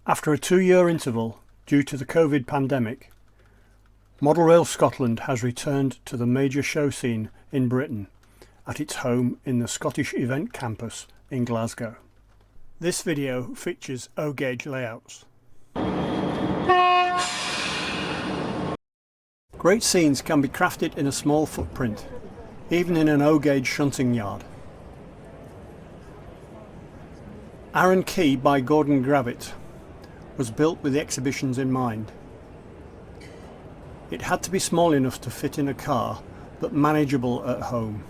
After a 2-year interval due to the COVID pandemic, Model Rail Scotland has returned to the major show scene in Britain at its home in the Scottish Event Campus in Glasgow. This video features O-gauge layouts. Great scenes can be crafted in a small footprint, even in an O-gauge shunting yard. Arun Quay by Gordon Gravitt was built with the exhibitions in mind. It had to be small enough to fit in a car, but manageable at home.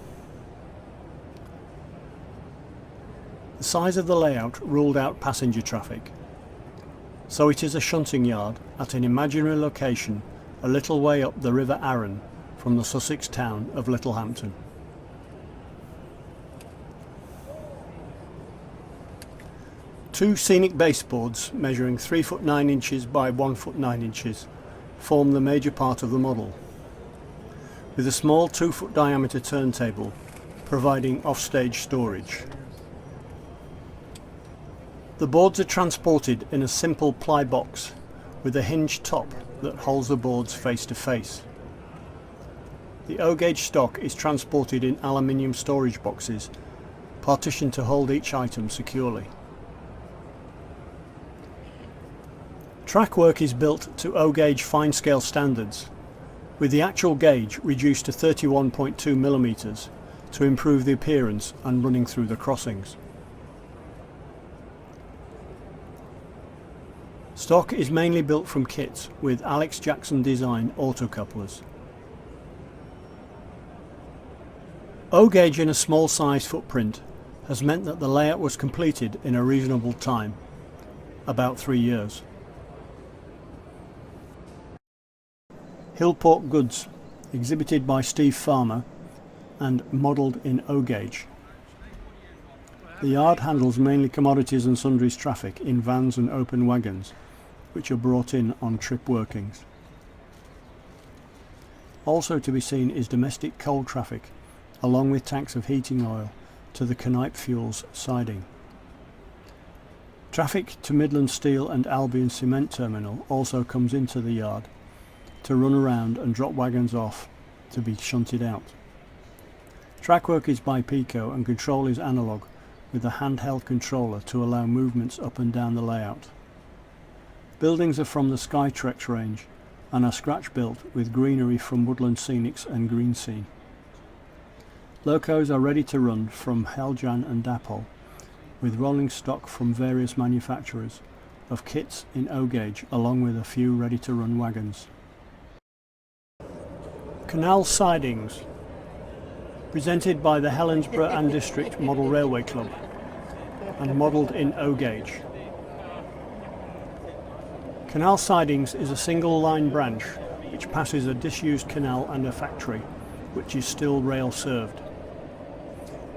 The size of the layout ruled out passenger traffic, so it is a shunting yard at an imaginary location a little way up the River Arun from the Sussex town of Littlehampton. Two scenic baseboards measuring 3 foot 9 inches by 1 foot 9 inches form the major part of the model, with a small 2 foot diameter turntable providing offstage storage. The boards are transported in a simple ply box with a hinged top that holds the boards face to face. The O-gauge stock is transported in aluminium storage boxes, partitioned to hold each item securely. Track work is built to O-gauge fine scale standards, with the actual gauge reduced to 31.2 mm to improve the appearance and running through the crossings. Stock is mainly built from kits with Alex Jackson design autocouplers. O-gauge in a small size footprint has meant that the layout was completed in a reasonable time, about 3 years. Hillport Goods, exhibited by Steve Farmer and modelled in O-gauge. The yard handles mainly commodities and sundries traffic in vans and open wagons, which are brought in on trip workings. Also to be seen is domestic coal traffic, along with tanks of heating oil to the Canal Fuels siding. Traffic to Midland Steel and Albion Cement Terminal also comes into the yard to run around and drop wagons off to be shunted out. Track work is by Pico and control is analogue with a handheld controller to allow movements up and down the layout. Buildings are from the Skytrex range and are scratch built with greenery from Woodland Scenics and Green Sea. Locos are ready to run from Heljan and Dapol, with rolling stock from various manufacturers of kits in O-gauge along with a few ready to run wagons. Canal Sidings, presented by the Helensburgh and District Model Railway Club and modelled in O-gauge. Canal Sidings is a single line branch which passes a disused canal and a factory, which is still rail served.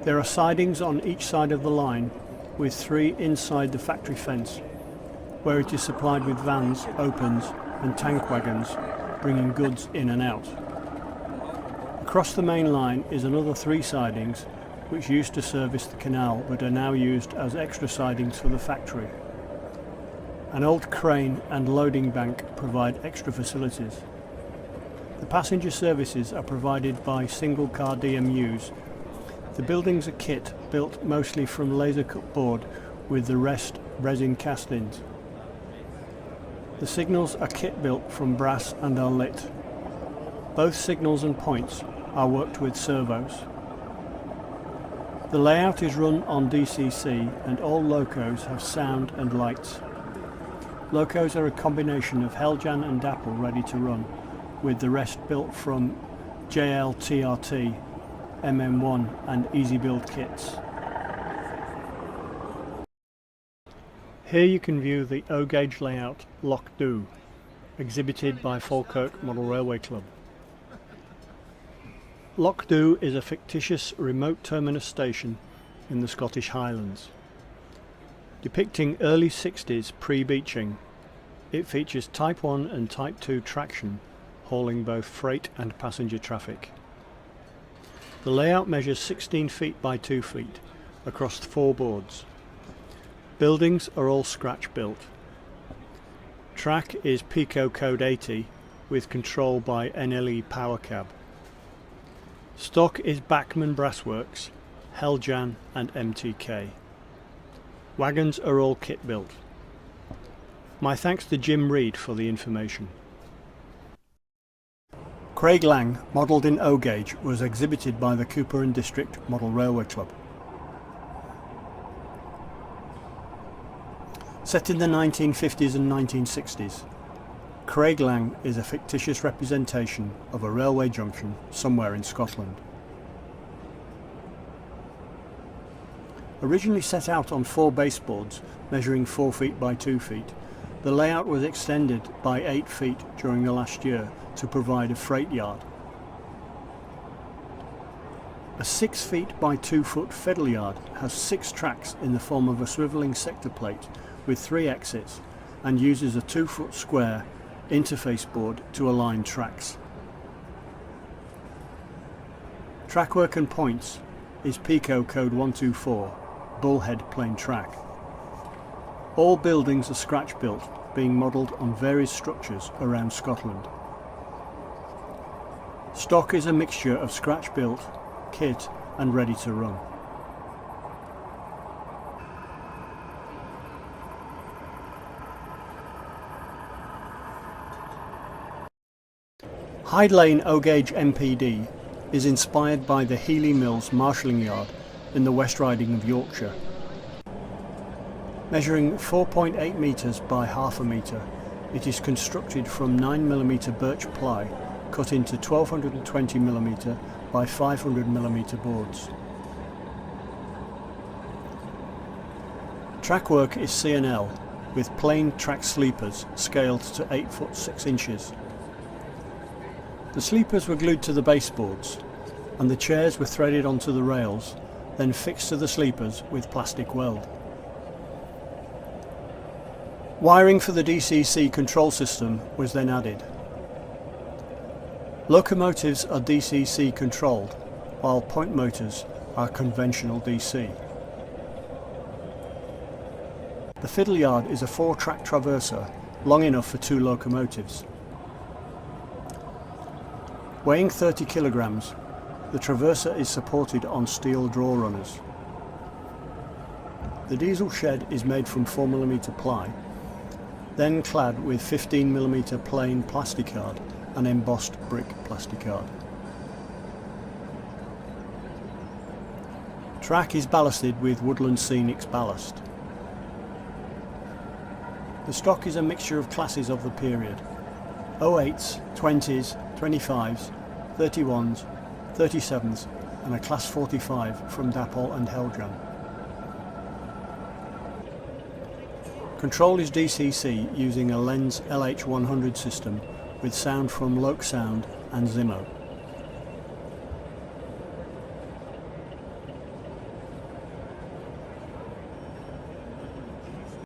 There are sidings on each side of the line, with 3 inside the factory fence, where it is supplied with vans, opens and tank wagons, bringing goods in and out. Across the main line is another 3 sidings which used to service the canal but are now used as extra sidings for the factory. An old crane and loading bank provide extra facilities. The passenger services are provided by single car DMUs. The buildings are kit built mostly from laser cut board with the rest resin castings. The signals are kit built from brass and are lit. Both signals and points are worked with servos. The layout is run on DCC and all locos have sound and lights. Locos are a combination of Heljan and Dapol ready to run, with the rest built from JLTRT, MM1 and Easy Build kits. Here you can view the O-gauge layout Loch Dubh, exhibited by Falkirk Model Railway Club. Loch Dubh is a fictitious remote terminus station in the Scottish Highlands. Depicting early 60s pre-beaching, it features Type 1 and Type 2 traction, hauling both freight and passenger traffic. The layout measures 16 feet by 2 feet across 4 boards. Buildings are all scratch built, Track is Pico Code 80 with control by NLE Power Cab. Stock is Bachmann Brassworks, Heljan and MTK. Wagons are all kit built. My thanks to Jim Reed for the information. Craiglang, modelled in O gauge, was exhibited by the Cooper and District Model Railway Club. Set in the 1950s and 1960s, Craiglang is a fictitious representation of a railway junction somewhere in Scotland. Originally set out on 4 baseboards measuring 4 feet by 2 feet, the layout was extended by 8 feet during the last year to provide a freight yard. A 6 feet by 2 foot fiddle yard has 6 tracks in the form of a swivelling sector plate with 3 exits and uses a 2 foot square interface board to align tracks. Trackwork and points is Pico Code 124, bullhead plain track. All buildings are scratch built, being modelled on various structures around Scotland. Stock is a mixture of scratch built, kit and ready to run. Hyde Lane O-Gauge MPD is inspired by the Healy Mills marshalling yard in the West Riding of Yorkshire. Measuring 4.8 metres by half a metre, it is constructed from 9mm birch ply cut into 1220mm by 500mm boards. Trackwork is C&L with plain track sleepers scaled to 8 foot 6 inches. The sleepers were glued to the baseboards and the chairs were threaded onto the rails, then fixed to the sleepers with plastic weld. Wiring for the DCC control system was then added. Locomotives are DCC controlled, while point motors are conventional DC. The fiddle yard is a 4-track traverser, long enough for 2 locomotives. Weighing 30 kilograms, the traverser is supported on steel draw runners. The diesel shed is made from 4mm ply, then clad with 15mm plain plasticard and embossed brick plasticard. Track is ballasted with Woodland Scenics ballast. The stock is a mixture of classes of the period: 08s, 20s, 25s, 31s, 37s and a Class 45 from Dapol and Heljan. Control is DCC using a Lens LH100 system with sound from Loch Sound and Zimmo.